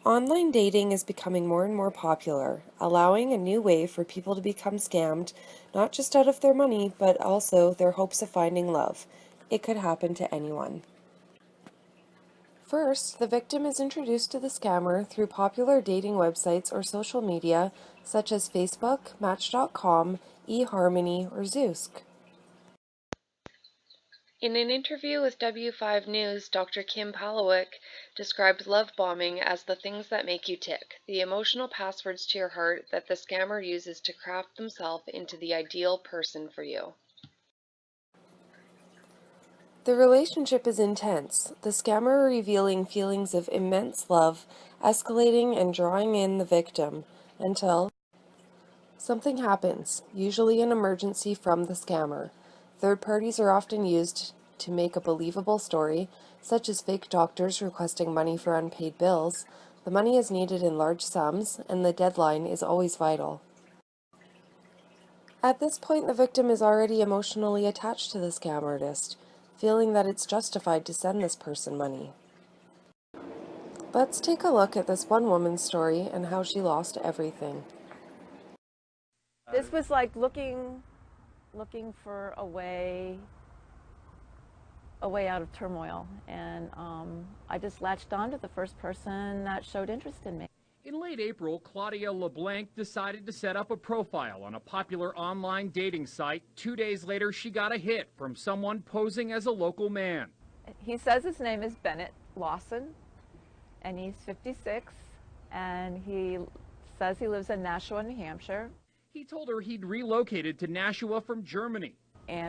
Online dating is becoming more and more popular, allowing a new way for people to become scammed, not just out of their money, but also their hopes of finding love. It could happen to anyone. First, the victim is introduced to the scammer through popular dating websites or social media such as Facebook, Match.com, eHarmony, or Zoosk. In an interview with W5 News, Dr. Kim Palawick described love bombing as the things that make you tick, the emotional passwords to your heart that the scammer uses to craft themselves into the ideal person for you. The relationship is intense, the scammer revealing feelings of immense love, escalating and drawing in the victim until something happens, usually an emergency from the scammer. Third parties are often used to make a believable story, such as fake doctors requesting money for unpaid bills. The money is needed in large sums, and the deadline is always vital. At this point, the victim is already emotionally attached to the scam artist, feeling that it's justified to send this person money. Let's take a look at this one woman's story and how she lost everything. This was like looking for a way out of turmoil, and I just latched on to the first person that showed interest in me. In late April, Claudia LeBlanc decided to set up a profile on a popular online dating site. 2 days later, she got a hit from someone posing as a local man. He says his name is Bennett Lawson, and he's 56, and he says he lives in Nashua, New Hampshire. He told her he'd relocated to Nashua from Germany.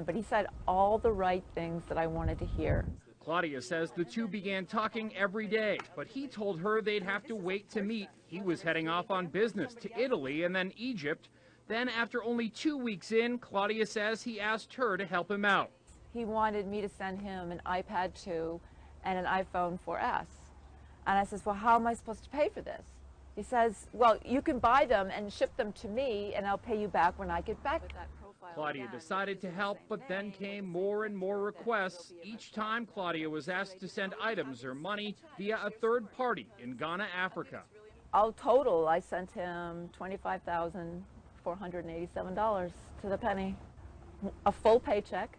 But he said all the right things that I wanted to hear. Claudia says the two began talking every day, but he told her they'd have to wait to meet. He was heading off on business to Italy and then Egypt. Then, after only 2 weeks in, Claudia says he asked her to help him out. He wanted me to send him an iPad 2 and an iPhone 4S. And I says, well, how am I supposed to pay for this? He says, well, you can buy them and ship them to me, and I'll pay you back when I get back. Claudia decided to help, but then came more and more requests. Each time, Claudia was asked to send items or money via a third party in Ghana, Africa. All total, I sent him $25,487 to the penny. A full paycheck,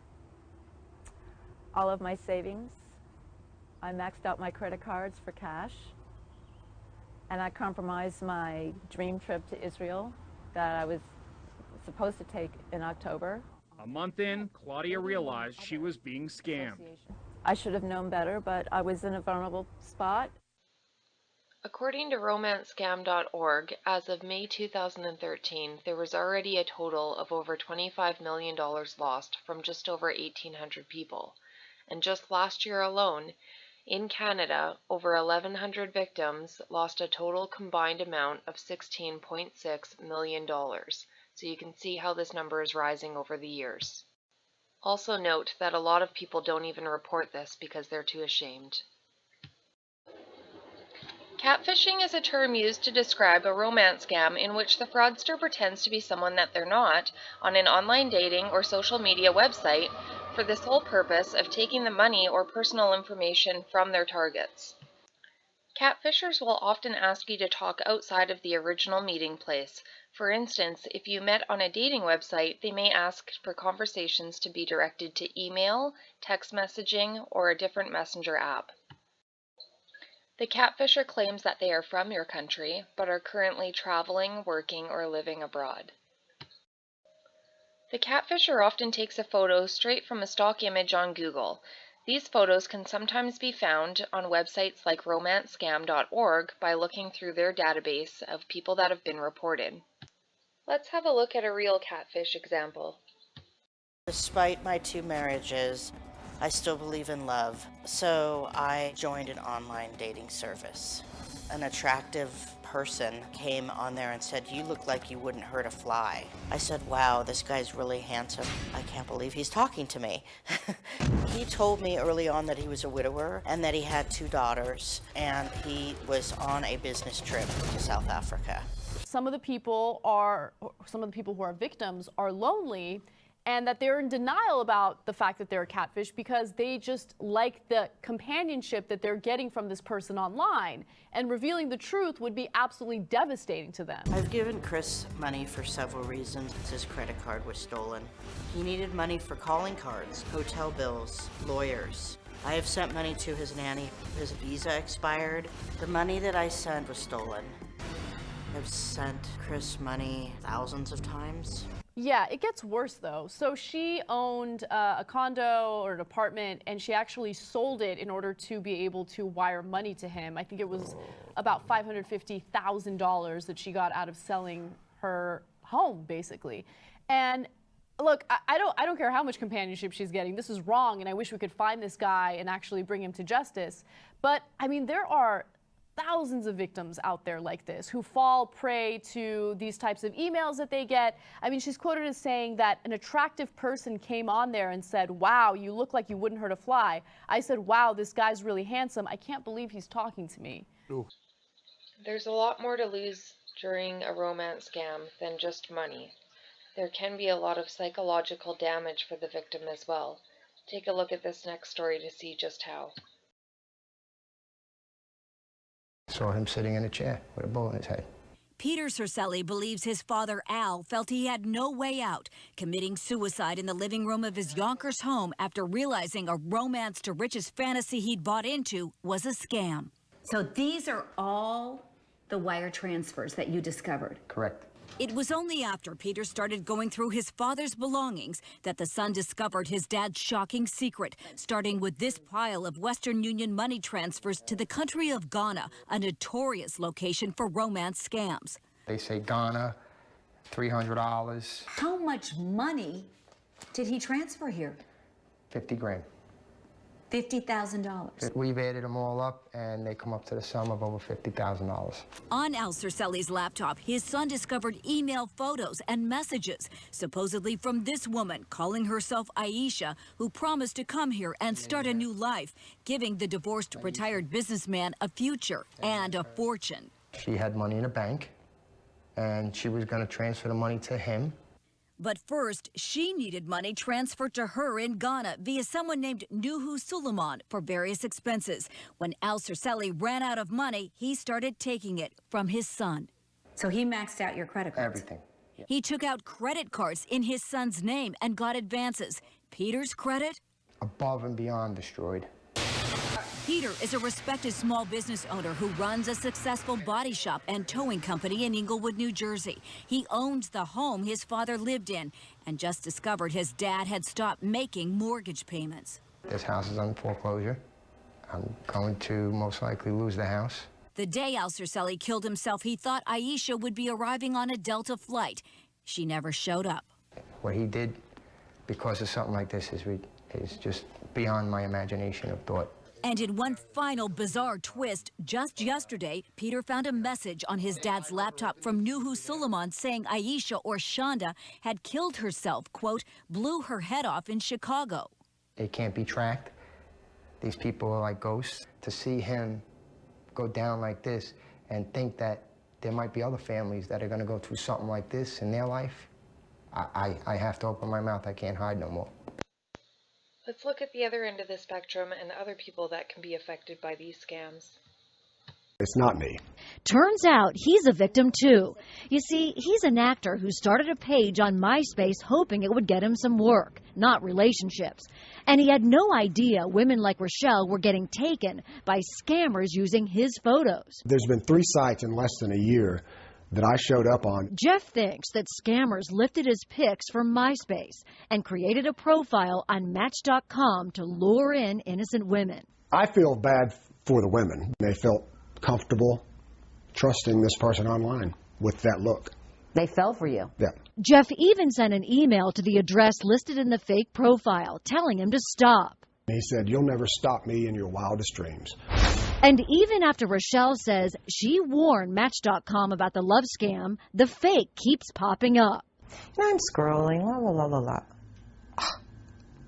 all of my savings. I maxed out my credit cards for cash, and I compromised my dream trip to Israel that I was supposed to take in October. A month in, Claudia realized she was being scammed. I should have known better, but I was in a vulnerable spot. According to romancescam.org, as of May 2013, there was already a total of over $25 million lost from just over 1,800 people. And just last year alone, in Canada, over 1,100 victims lost a total combined amount of $16.6 million. So you can see how this number is rising over the years. Also note that a lot of people don't even report this because they're too ashamed. Catfishing is a term used to describe a romance scam in which the fraudster pretends to be someone that they're not on an online dating or social media website for the sole purpose of taking the money or personal information from their targets. Catfishers will often ask you to talk outside of the original meeting place. For instance, if you met on a dating website, they may ask for conversations to be directed to email, text messaging, or a different messenger app. The catfisher claims that they are from your country, but are currently traveling, working, or living abroad. The catfisher often takes a photo straight from a stock image on Google. These photos can sometimes be found on websites like romancescam.org by looking through their database of people that have been reported. Let's have a look at a real catfish example. Despite my 2 marriages, I still believe in love, so I joined an online dating service. An attractive person came on there and said, "You look like you wouldn't hurt a fly." I said, "Wow, this guy's really handsome. I can't believe he's talking to me." He told me early on that he was a widower and that he had 2 daughters, and he was on a business trip to South Africa. Some of the people who are victims are lonely, and that they're in denial about the fact that they're a catfish because they just like the companionship that they're getting from this person online, and revealing the truth would be absolutely devastating to them. I've given Chris money for several reasons. His credit card was stolen. He needed money for calling cards, hotel bills, lawyers. I have sent money to his nanny. His visa expired. The money that I sent was stolen. I've sent Chris money thousands of times. Yeah, it gets worse though. So she owned a condo or an apartment, and she actually sold it in order to be able to wire money to him. I think it was about $550,000 that she got out of selling her home, basically. And look, I don't care how much companionship she's getting. This is wrong, and I wish we could find this guy and actually bring him to justice. But I mean, there are thousands of victims out there like this who fall prey to these types of emails that they get. I mean, she's quoted as saying that an attractive person came on there and said, "Wow, you look like you wouldn't hurt a fly." I said, "Wow, this guy's really handsome. I can't believe he's talking to me." Ooh. There's a lot more to lose during a romance scam than just money. There can be a lot of psychological damage for the victim as well. Take a look at this next story to see just how. Saw him sitting in a chair with a bullet in his head. Peter Cercelli believes his father, Al, felt he had no way out, committing suicide in the living room of his Yonkers home after realizing a romance to riches fantasy he'd bought into was a scam. So these are all the wire transfers that you discovered? Correct. It was only after Peter started going through his father's belongings that the son discovered his dad's shocking secret, starting with this pile of Western Union money transfers to the country of Ghana, a notorious location for romance scams. They say Ghana, $300. How much money did he transfer here? 50 grand. $50,000. We've added them all up, and they come up to the sum of over $50,000. On Al Cercelli's laptop, his son discovered email photos and messages, supposedly from this woman calling herself Aisha, who promised to come here and start a new life, giving the divorced retired businessman a future and a fortune. She had money in a bank, and she was going to transfer the money to him. But first, she needed money transferred to her in Ghana via someone named Nuhu Suleiman for various expenses. When Al Cercelli ran out of money, he started taking it from his son. So he maxed out your credit cards? Everything. Yeah. He took out credit cards in his son's name and got advances. Peter's credit? Above and beyond destroyed. Peter is a respected small business owner who runs a successful body shop and towing company in Englewood, New Jersey. He owns the home his father lived in and just discovered his dad had stopped making mortgage payments. This house is on foreclosure. I'm going to most likely lose the house. The day Al Cercelli killed himself, he thought Aisha would be arriving on a Delta flight. She never showed up. What he did because of something like this is just beyond my imagination of thought. And in one final bizarre twist, just yesterday, Peter found a message on his dad's laptop from Nuhu Suleiman saying Aisha, or Shonda, had killed herself, quote, blew her head off in Chicago. They can't be tracked. These people are like ghosts. To see him go down like this and think that there might be other families that are going to go through something like this in their life, I have to open my mouth. I can't hide no more. Let's look at the other end of the spectrum and other people that can be affected by these scams. It's not me. Turns out he's a victim too. You see, he's an actor who started a page on MySpace hoping it would get him some work, not relationships. And he had no idea women like Rochelle were getting taken by scammers using his photos. There's been 3 sites in less than a year that I showed up on. Jeff thinks that scammers lifted his pics from MySpace and created a profile on Match.com to lure in innocent women. I feel bad for the women. They felt comfortable trusting this person online with that look. They fell for you. Yeah. Jeff even sent an email to the address listed in the fake profile, telling him to stop. He said, "You'll never stop me in your wildest dreams." And even after Rochelle says she warned Match.com about the love scam, the fake keeps popping up. And I'm scrolling, la la la la la.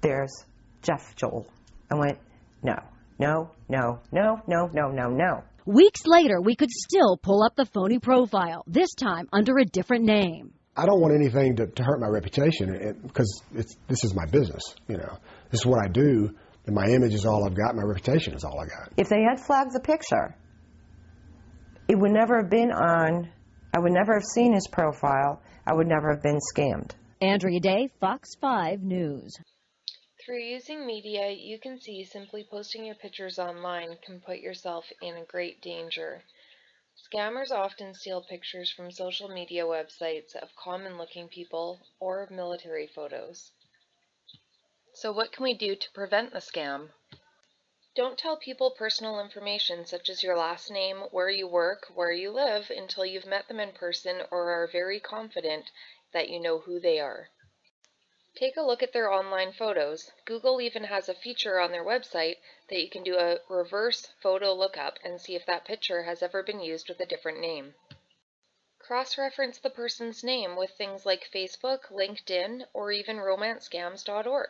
There's Jeff Joel. I went, no, no, no, no, no, no, no, no. Weeks later, we could still pull up the phony profile, this time under a different name. I don't want anything to hurt my reputation because this is my business. You know, this is what I do, and my image is all I've got. My reputation is all I got. If they had flagged the picture, it would never have been on. I would never have seen his profile. I would never have been scammed. Andrea Day, Fox 5 News. Through using media, you can see simply posting your pictures online can put yourself in a great danger. Scammers often steal pictures from social media websites of common-looking people or military photos. So what can we do to prevent the scam? Don't tell people personal information such as your last name, where you work, where you live until you've met them in person or are very confident that you know who they are. Take a look at their online photos. Google even has a feature on their website that you can do a reverse photo lookup and see if that picture has ever been used with a different name. Cross-reference the person's name with things like Facebook, LinkedIn, or even romancescams.org.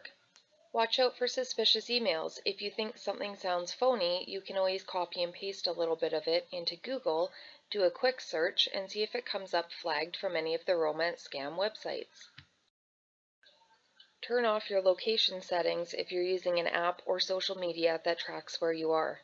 Watch out for suspicious emails. If you think something sounds phony, you can always copy and paste a little bit of it into Google, do a quick search, and see if it comes up flagged from any of the romance scam websites. Turn off your location settings if you're using an app or social media that tracks where you are.